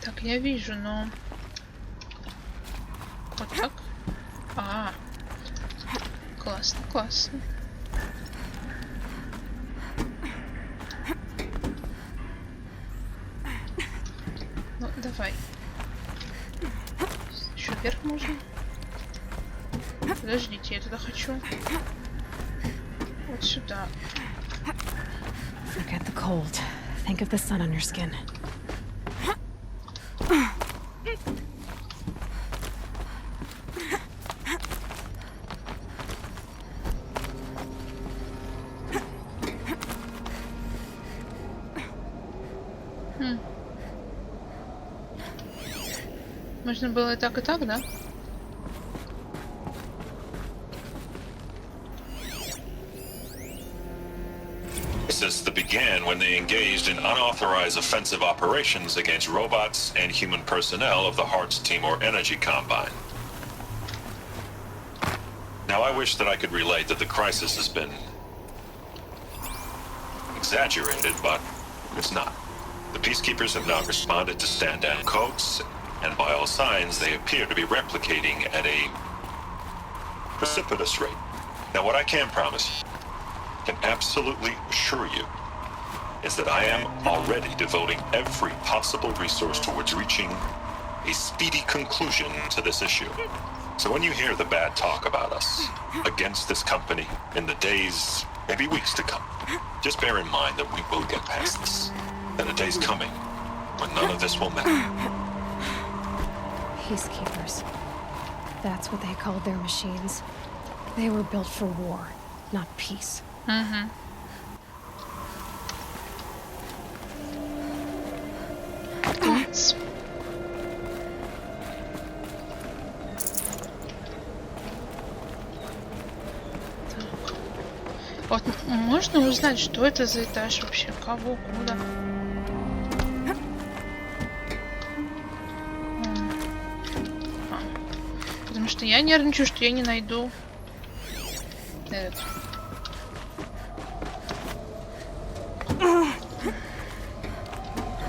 Так, я вижу, но... Вот так? А, классно, классно. Ну, давай. Еще вверх можно? Подождите, я туда хочу. Вот сюда. Forget the cold. Think of the sun on your skin. Можно было и так, да? That began when they engaged in unauthorized offensive operations against robots and human personnel of the Hearts Timor Energy Combine. Now, I wish that I could relate that the crisis has been exaggerated, but it's not. The peacekeepers have now responded to stand-down codes, and by all signs, they appear to be replicating at a precipitous rate. Now, what I can promise you, can absolutely assure you, is that I am already devoting every possible resource towards reaching a speedy conclusion to this issue. So when you hear the bad talk about us against this company in the days, maybe weeks to come, just bear in mind that we will get past this. That a day's coming when none of this will matter. Peacekeepers. That's what they called their machines. They were built for war, not peace. Угу. Вот можно узнать, что это за этаж вообще? Кого, куда? Потому что я нервничаю, что я не найду этот.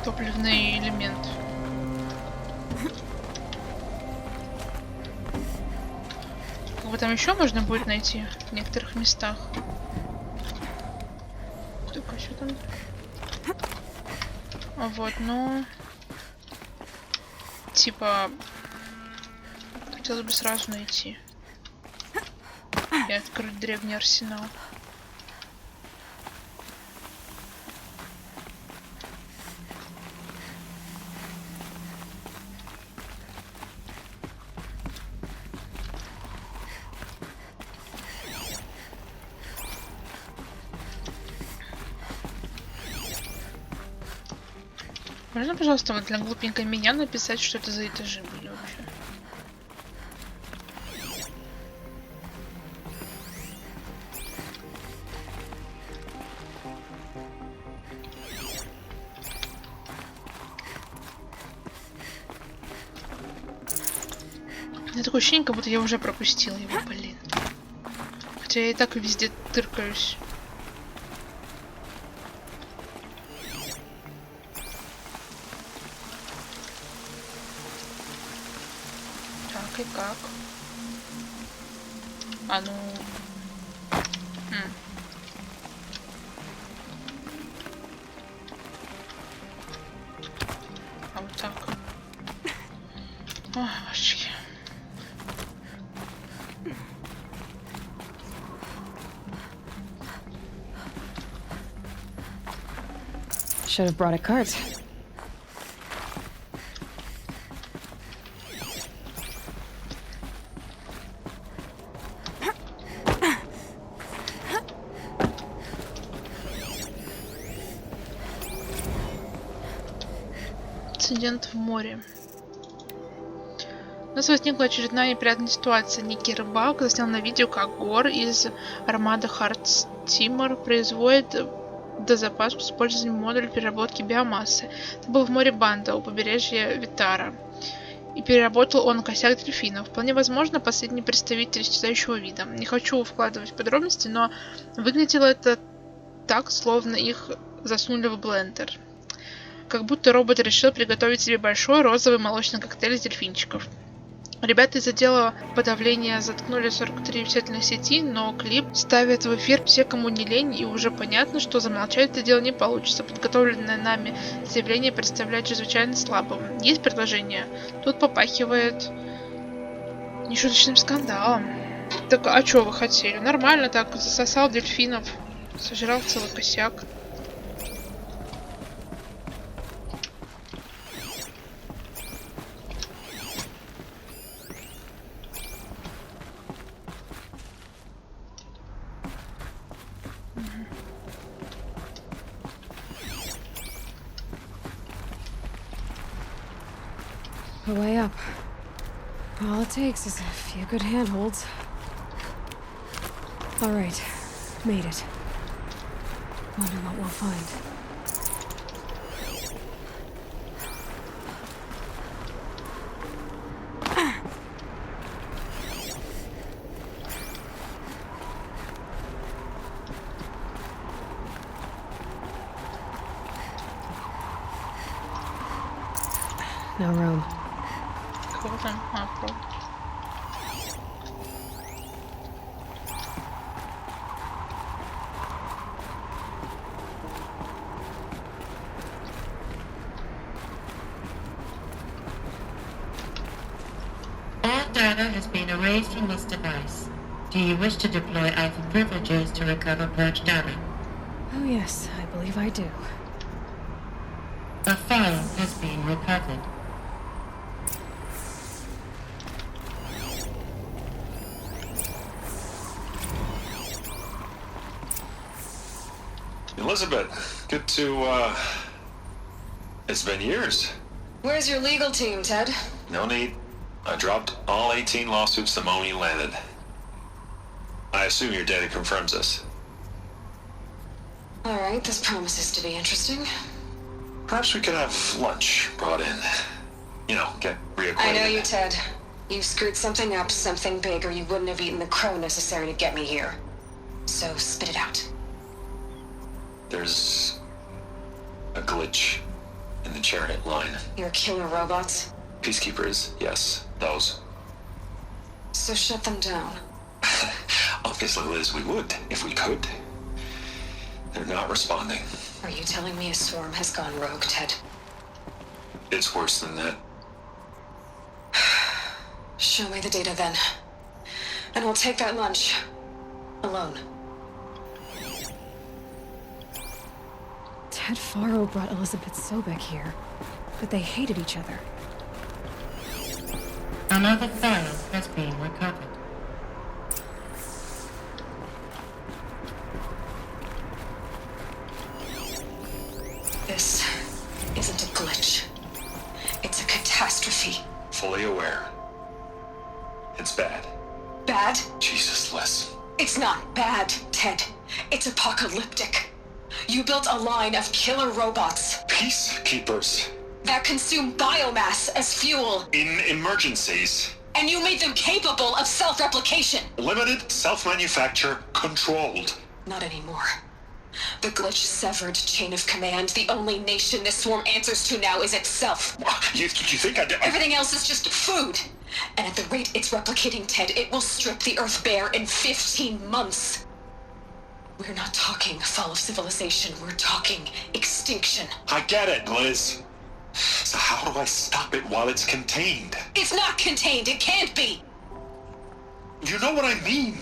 Топливный элемент. Его там еще можно будет найти в некоторых местах. Так, что там? Вот, ну... Типа... Хотелось бы сразу найти. И открыть древний арсенал. Можно, пожалуйста, вот для глупенькой меня написать, что это за этажи были вообще? У меня такое ощущение, как будто я уже пропустила его, блин. Хотя я и так везде тыркаюсь. И как? А ну... А вот так. О, божечки. Should have brought a cart. Инцидент в море. У нас возникла очередная неприятная ситуация. Некий рыбак заснял на видео, как Гор из армады Hearts Timor производит дозапаску с использованием модуля переработки биомассы. Это был в море Банда у побережья Витара. И переработал он косяк дельфинов. Вполне возможно, последний представитель исчезающего вида. Не хочу вкладывать в подробности, но выглядело это так, словно их засунули в блендер. Как будто робот решил приготовить себе большой розовый молочный коктейль из дельфинчиков. Ребята из отдела подавления заткнули 43 социальных сети, но клип ставят в эфир все, кому не лень, и уже понятно, что замолчать это дело не получится. Подготовленное нами заявление представляет чрезвычайно слабым. Есть предложение? Тут попахивает нешуточным скандалом. Так, а что вы хотели? Нормально так, засосал дельфинов, сожрал целый косяк. The way up. All it takes is a few good handholds. All right, made it. Wonder what we'll find. No room. Кого там? А, про. All data has been erased from this device. Do you wish to deploy Alpha privileges to recover purged data? Oh yes, I believe I do. A file has been recovered. Elizabeth, good to, it's been years. Where's your legal team, Ted? No need. I dropped all 18 lawsuits the moment you landed. I assume your data confirms this. Alright, this promises to be interesting. Perhaps we could have lunch brought in. You know, get reacquainted. I know you, Ted. You screwed something up, something big, or you wouldn't have eaten the crow necessary to get me here. So, spit it out. There's a glitch in the chariot line. Your killer robots? Peacekeepers, yes, those. So shut them down. Obviously, Liz, we would, if we could. They're not responding. Are you telling me a swarm has gone rogue, Ted? It's worse than that. Show me the data then. And we'll take that lunch. Alone. Ted Faro brought Elizabeth Sobek here, but they hated each other. Another file has been recovered. This isn't a glitch. It's a catastrophe. Fully aware. It's bad. Bad? Jesus, Liz. It's not bad, Ted. It's apocalyptic. You built a line of killer robots Peacekeepers. that consume biomass as fuel, In emergencies. and you made them capable of self-replication. Limited, self-manufacture, controlled. Not anymore. The glitch severed chain of command. The only nation this swarm answers to now is itself. You think I... Everything else is just food. And at the rate it's replicating, Ted, it will strip the Earth bare in 15 months. We're not talking fall of civilization. We're talking extinction. I get it, Liz. So how do I stop it while it's contained? It's not contained. It can't be. You know what I mean.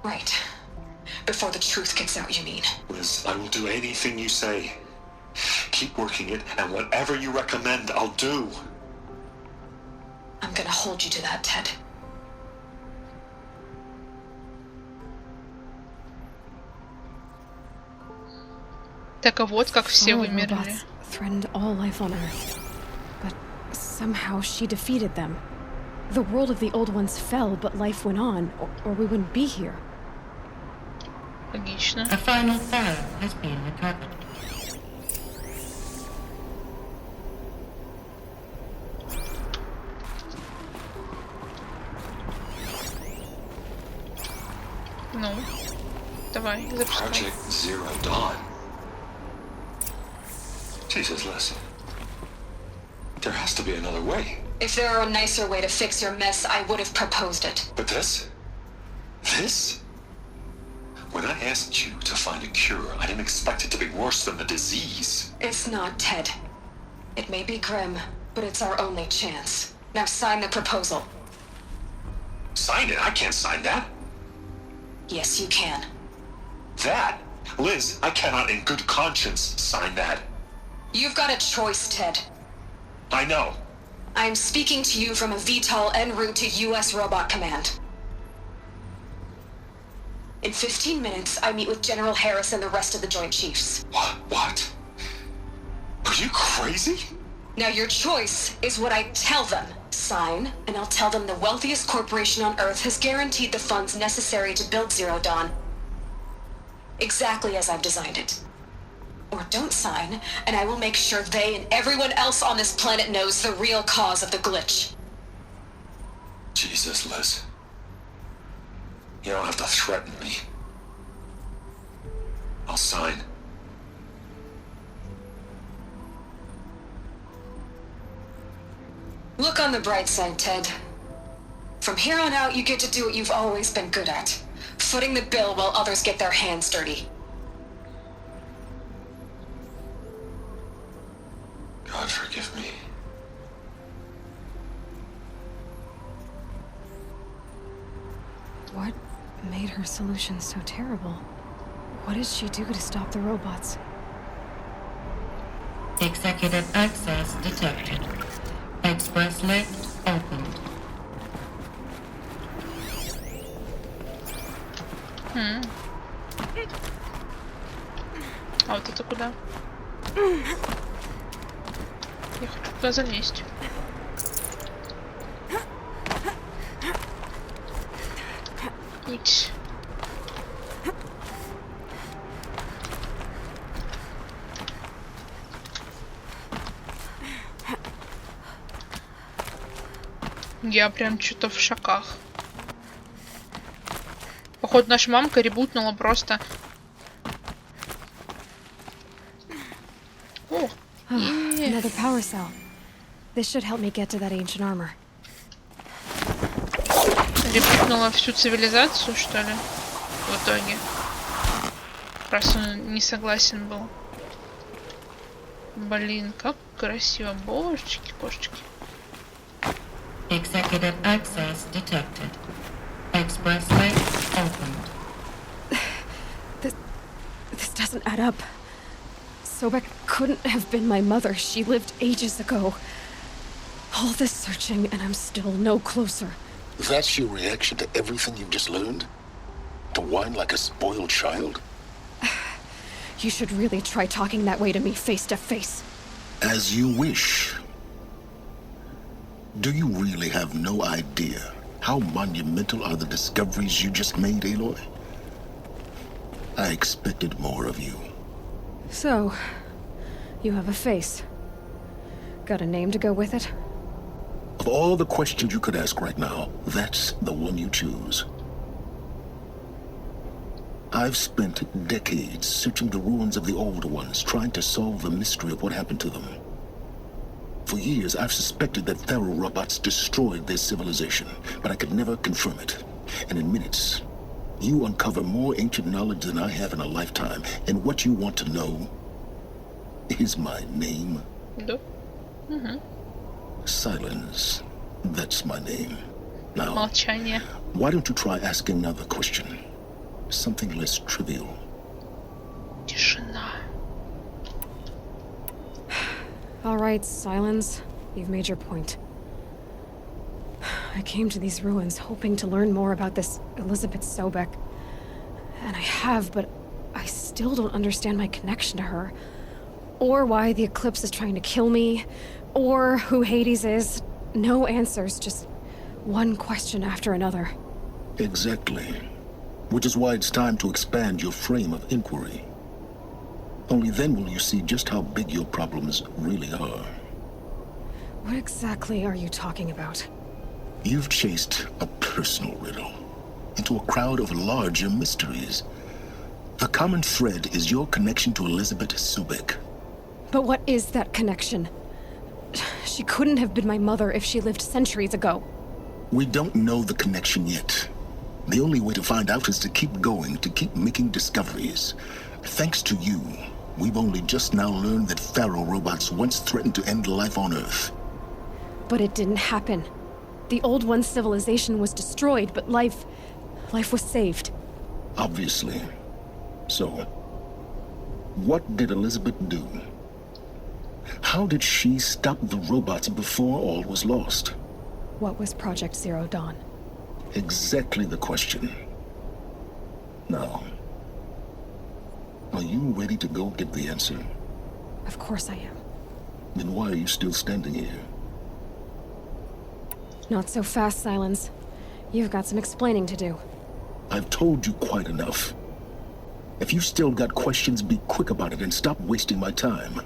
Right. Before the truth gets out, you mean? Liz, I will do anything you say. Keep working it, and whatever you recommend, I'll do. I'm gonna hold you to that, Ted. Так, а вот как все Faro вымерли. robots threatened all life on Earth, but somehow she defeated them. The world of the old ones fell, but life went on, or we wouldn't be here. Логично. A final file has been recovered. Ну, давай, запускай. Project Zero Dawn. Jesus, Liz. There has to be another way. If there were a nicer way to fix your mess, I would have proposed it. But this? This? When I asked you to find a cure, I didn't expect it to be worse than the disease. It's not, Ted. It may be grim, but it's our only chance. Now sign the proposal. Sign it? I can't sign that. Yes, you can. That? Liz, I cannot in good conscience sign that. You've got a choice, Ted. I know. I'm speaking to you from a VTOL en route to U.S. Robot Command. In 15 minutes, I meet with General Harris and the rest of the Joint Chiefs. What? Are you crazy? Now your choice is what I tell them. Sign, and I'll tell them the wealthiest corporation on Earth has guaranteed the funds necessary to build Zero Dawn. Exactly as I've designed it. Or don't sign, and I will make sure they and everyone else on this planet knows the real cause of the glitch. Jesus, Liz. You don't have to threaten me. I'll sign. Look on the bright side, Ted. From here on out, you get to do what you've always been good at. Footing the bill while others get their hands dirty. God forgive me. What made her solution so terrible? What did she do to stop the robots? Executive access detected. Express lift opened. А вот это куда? Я хочу туда залезть. Ить. Я прям что-то в шоках. Походу, наша мамка ребутнула просто. О, Another power cell. This should help me get to that ancient armor. ребутнула всю цивилизацию, что ли? В итоге. Раз он не согласен был. Блин, как красиво. Божечки, кошечки. Executive access detected. Express lift opened. This doesn't add up. Sobek couldn't have been my mother. She lived ages ago. All this searching, and I'm still no closer. That's your reaction to everything you've just learned? To whine like a spoiled child? You should really try talking that way to me face to face. As you wish. Do you really have no idea how monumental are the discoveries you just made, Aloy? I expected more of you. So, you have a face. Got a name to go with it? Of all the questions you could ask right now, that's the one you choose. I've spent decades searching the ruins of the old ones, trying to solve the mystery of what happened to them. For years, I've suspected that Thero robots destroyed their civilization, but I could never confirm it. And in minutes, you uncover more ancient knowledge than I have in a lifetime. And what you want to know is my name. Да. Угу. Silence. That's my name. Now, Молчание. why don't you try asking another question? Something less trivial. Тишина. All right, Silence. You've made your point. I came to these ruins hoping to learn more about this Elizabeth Sobek. And I have, but I still don't understand my connection to her. Or why the Eclipse is trying to kill me. Or who Hades is. No answers, just one question after another. Exactly. Which is why it's time to expand your frame of inquiry. Only then will you see just how big your problems really are. What exactly are you talking about? You've chased a personal riddle into a crowd of larger mysteries. The common thread is your connection to Elizabeth Sobek. But what is that connection? She couldn't have been my mother if she lived centuries ago. We don't know the connection yet. The only way to find out is to keep going, to keep making discoveries. Thanks to you, we've only just now learned that Pharaoh robots once threatened to end life on Earth. But it didn't happen. The Old One's civilization was destroyed, but life was saved. Obviously. So, what did Elizabeth do? How did she stop the robots before all was lost? What was Project Zero Dawn? Exactly the question. Now, are you ready to go get the answer? Of course I am. Then why are you still standing here? Not so fast, Silence. You've got some explaining to do. I've told you quite enough. If you've still got questions, be quick about it and stop wasting my time.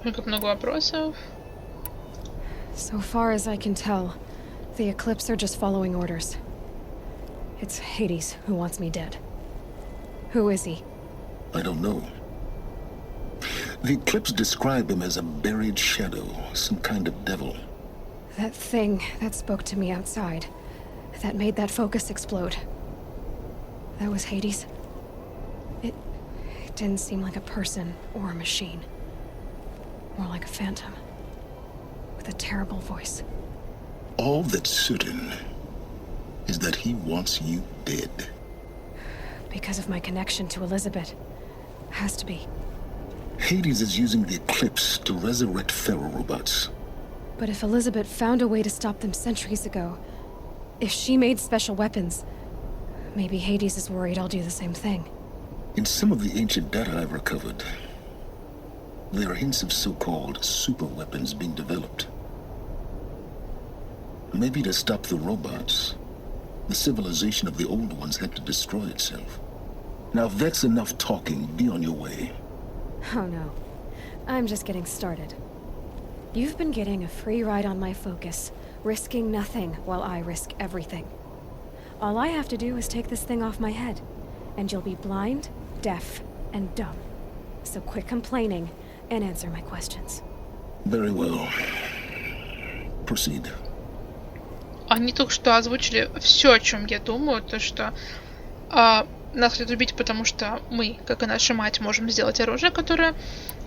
Как много вопросов. So far as I can tell, the Eclipse are just following orders. It's Hades who wants me dead. Who is he? I don't know. The Eclipse describe him as a buried shadow, some kind of devil. That thing that spoke to me outside, that made that focus explode. That was Hades? It didn't seem like a person or a machine. More like a phantom. With a terrible voice. All that's certain is that he wants you dead. Because of my connection to Elizabeth. Has to be. Hades is using the Eclipse to resurrect Pharaoh robots. But if Elizabeth found a way to stop them centuries ago, if she made special weapons, maybe Hades is worried I'll do the same thing. In some of the ancient data I've recovered, there are hints of so-called super weapons being developed. Maybe to stop the robots, the civilization of the old ones had to destroy itself. Now, if that's enough talking, be on your way. Oh no. I'm just getting started. You've been getting a free ride on my focus, risking nothing while I risk everything. All I have to do is take this thing off my head, and you'll be blind, deaf, and dumb. So quit complaining and answer my questions. Very well. Proceed. Они только что озвучили все, о чем я думаю, то что нас хотят убить, потому что мы, как и наша мать, можем сделать оружие, которое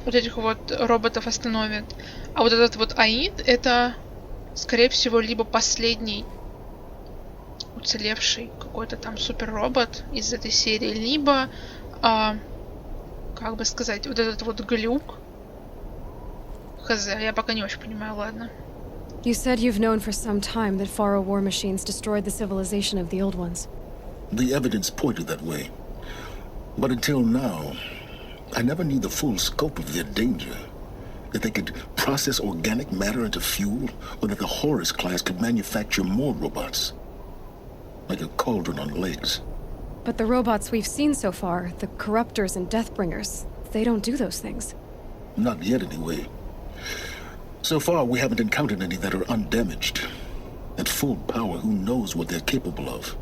вот этих вот роботов остановит. А вот этот вот Аид, это, скорее всего, либо последний уцелевший какой-то там суперробот из этой серии, либо, как бы сказать, вот этот вот глюк. Хз, я пока не очень понимаю, ладно. You said you've known for some time that Pharaoh war machines destroyed the civilization of the old ones. The evidence pointed that way. But until now, I never knew the full scope of their danger. That they could process organic matter into fuel, or that the Horus class could manufacture more robots. Like a cauldron on legs. But the robots we've seen so far, the Corruptors and Deathbringers, they don't do those things. Not yet, anyway. So far, we haven't encountered any that are undamaged. At full power, who knows what they're capable of?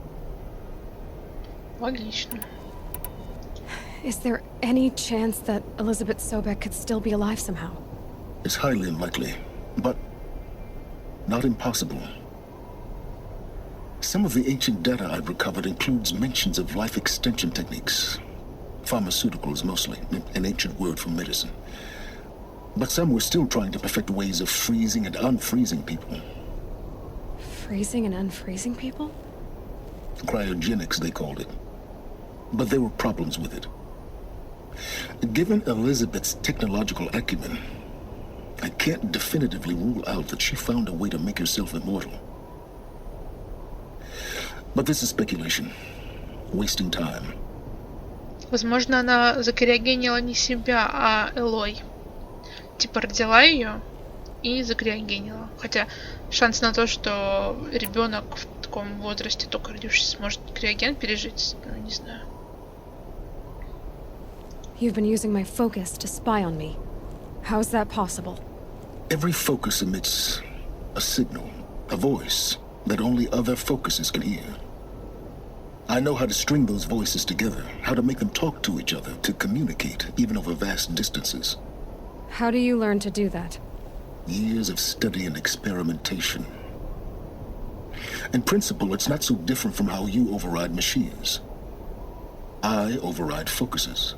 Логично. Is there any chance that Elizabeth Sobek could still be alive somehow? It's highly unlikely, but not impossible. Some of the ancient data I've recovered includes mentions of life extension techniques. Pharmaceuticals, mostly, an ancient word for medicine. But some were still trying to perfect ways of freezing and unfreezing people. Freezing and unfreezing people? Cryogenics, they called it. But there were problems with it. Given Elizabeth's technological acumen, I can't definitively rule out that she found a way to make herself immortal. But this is speculation. Wasting time. Возможно, она закриогенила не себя, а Элой. Типа родила ее и закриогенила. Хотя шанс на то, что ребенок в таком возрасте, только родившийся, сможет криоген пережить, ну, не знаю. You've been using my focus to spy on me. How's that possible? Every focus emits a signal, a voice that only other focuses can hear. I know how to string those voices together, how to make them talk to each other, to communicate, even over vast distances. How do you learn to do that? Years of study and experimentation. In principle, it's not so different from how you override machines. I override focuses.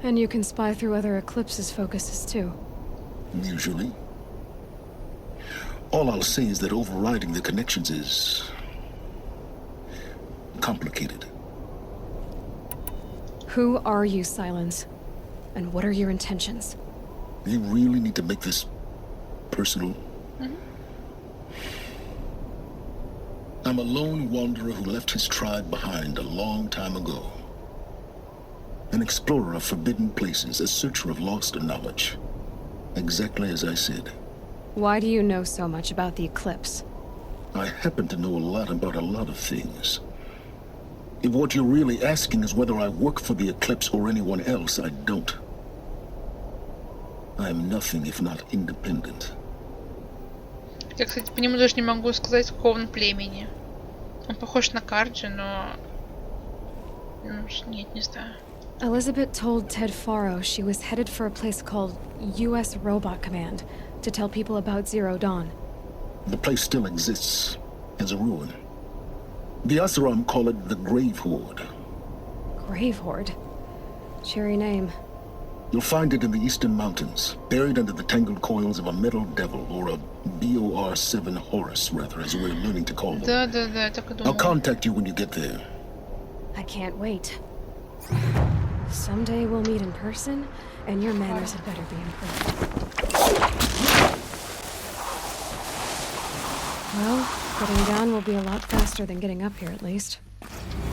And you can spy through other Eclipse's focuses too. Usually. All I'll say is that overriding the connections is complicated. Who are you, Silence? And what are your intentions? You really need to make this personal? I'm a lone wanderer who left his tribe behind a long time ago. An explorer of forbidden places, a searcher of lost knowledge. Exactly as I said. Why do you know so much about the Eclipse? I happen to know a lot about a lot of things. If what you're really asking is whether I work for the Eclipse or anyone else, I don't. I am nothing if not independent. Я, кстати, по нему даже не могу сказать, какого он племени. Он похож на Карджи, но... Нет, не знаю. Elizabeth told Ted Faro she was headed for a place called U.S. Robot Command to tell people about Zero Dawn. The place still exists as a ruin. The Asaram call it the Grave Horde. Grave Horde? Cheery name. You'll find it in the eastern mountains, buried under the tangled coils of a metal devil, or a BOR-7 Horus, rather, as we're learning to call them. Да, так и думал. I'll contact you when you get there. I can't wait. Someday we'll meet in person, and your manners had better be improved. Well, getting down will be a lot faster than getting up here, at least.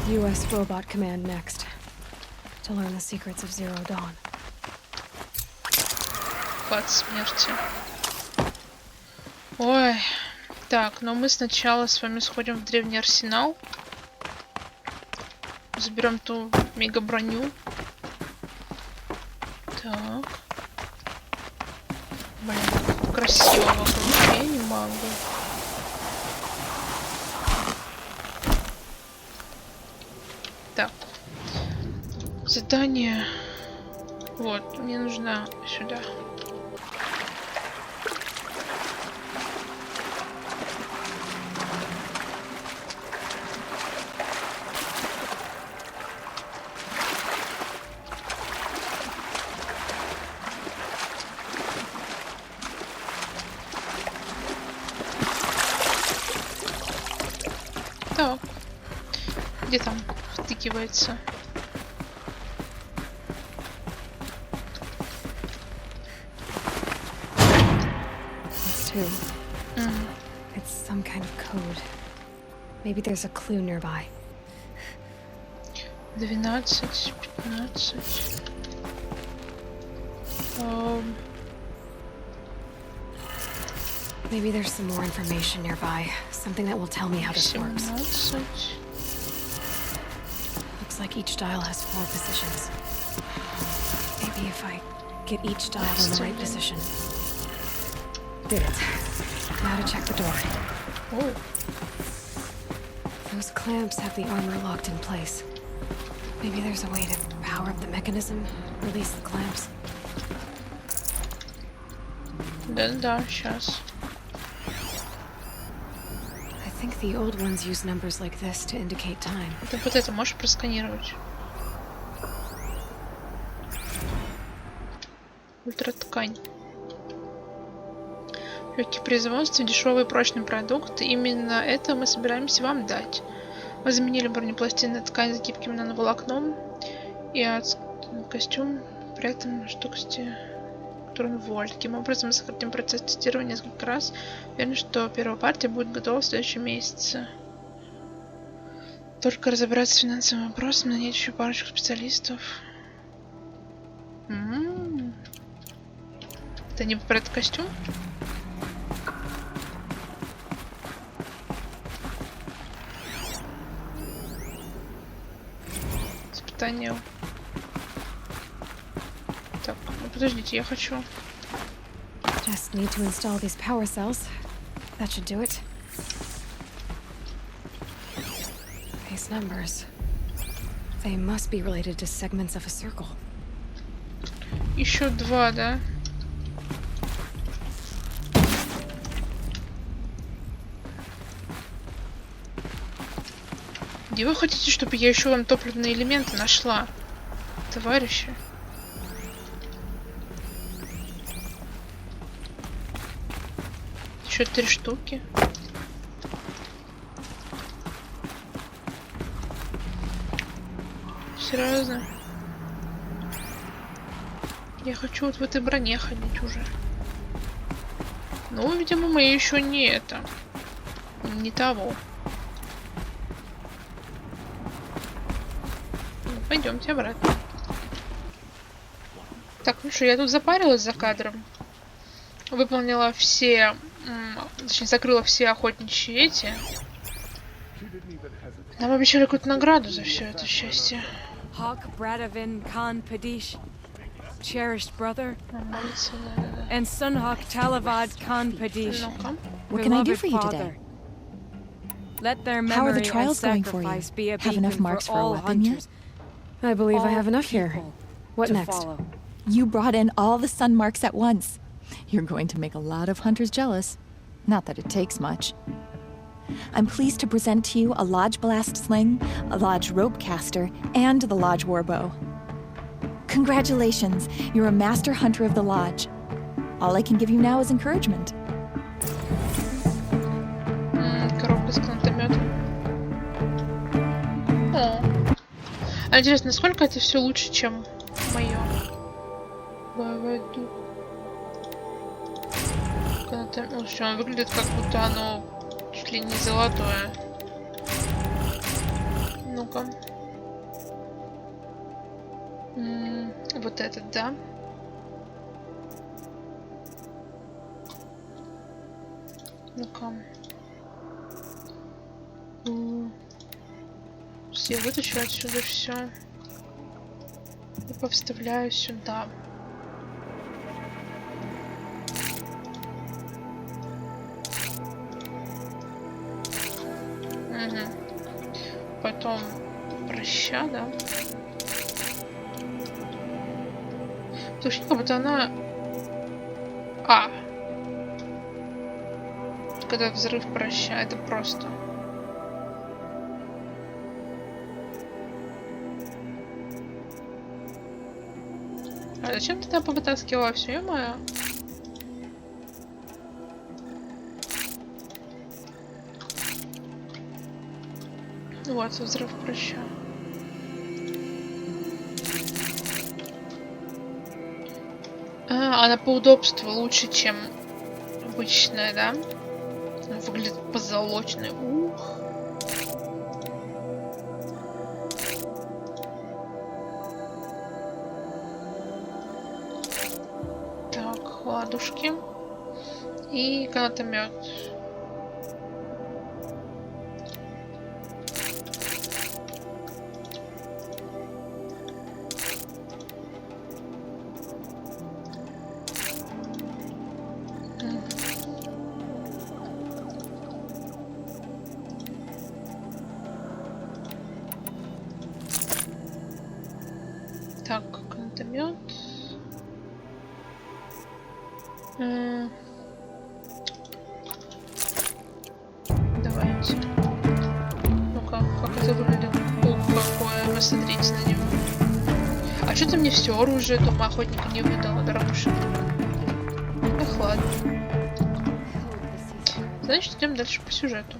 U.S. Robot Command next. To learn the secrets of Zero Dawn. Клад смерти. Ой. Так, но мы сначала с вами сходим в древний арсенал. Заберем ту мега броню. Так. Блин, красиво вокруг. Я не могу. Так. Задание. Вот, мне нужно сюда. Так. Где там втыкивается? It's some kind of code. Maybe there's a clue nearby. 12, 15. Maybe there's some more information nearby. Something that will tell me how this works. 17. Looks like each dial has 4 positions. Maybe if I get each dial in the right position. Did it. Now to check the door. Oh. Those clamps have the armor locked in place. Maybe there's a way to power up the mechanism, release the clamps. Да, сейчас. I think the old ones use numbers like this to indicate time. Ты вот это можешь просканировать? Ультраткань. Легкий производство, дешевый и прочный продукт. Именно это мы собираемся вам дать. Мы заменили бронепластины на ткань с гибким нановолокном и костюм при этом штукости, который вольт. Таким образом мы сократим процесс тестирования несколько раз. Уверен, что первая партия будет готова в следующем месяце. Только разобраться с финансовым вопросом, нанять еще парочку специалистов. Это не про этот костюм? Испытание. Так, ну подождите, я хочу. Just need to install these power cells. That should do it. These numbers. They must be related to segments of a circle. Еще два, да? Где вы хотите, чтобы я еще вам топливные элементы нашла, товарищи? Еще 3 штуки. Серьезно? Я хочу вот в этой броне ходить уже. Ну, видимо, мы еще не это. Не того. Ну, пойдемте обратно. Так, ну что, я тут запарилась за кадром. Выполнила все... Точнее, закрыла все охотничьи эти. Нам обещали какую-то награду за все это счастье. Cherished brother, and Sunhawk Talavad Khan Padish. What can I do for you today? Let their How are the memory and trials going for you? sacrifice be a Have enough beacon marks for for a all weapon yet? hunters. I believe I All have enough here. people What to next? follow. You brought in all the sun marks at once. You're going to make a lot of hunters jealous. Not that it takes much. I'm pleased to present to you a Lodge Blast Sling, a Lodge Rope Caster, and the Lodge Warbow. Congratulations, you're a master hunter of the Lodge. All I can give you now is encouragement. Коробка с гранатометом. О. А интересно, насколько это все лучше, чем мое? Боевой дух. Гранатомет. Слушай, он выглядит, как будто оно чуть ли не золотое. Ну-ка. Вот этот, да? Ну-ка. Я вытащу отсюда все и повставляю сюда. Угу. Потом проща, да? Слушай, как будто она... Когда взрыв проща, это просто... А зачем ты там повытаскивала все, ё-моё? Вот, взрыв проща. Она по удобству лучше, чем обычная, да? Она выглядит позолоченной. Ух. Так, ладушки. И гранатомет. Так, гранатомет. Давайте. Ну-ка, как это выглядит? Ух, какое, вы смотрите на него. А что ты мне все оружие дома охотника не выдала, дорогуша? Эх, ладно. Значит, идем дальше по сюжету.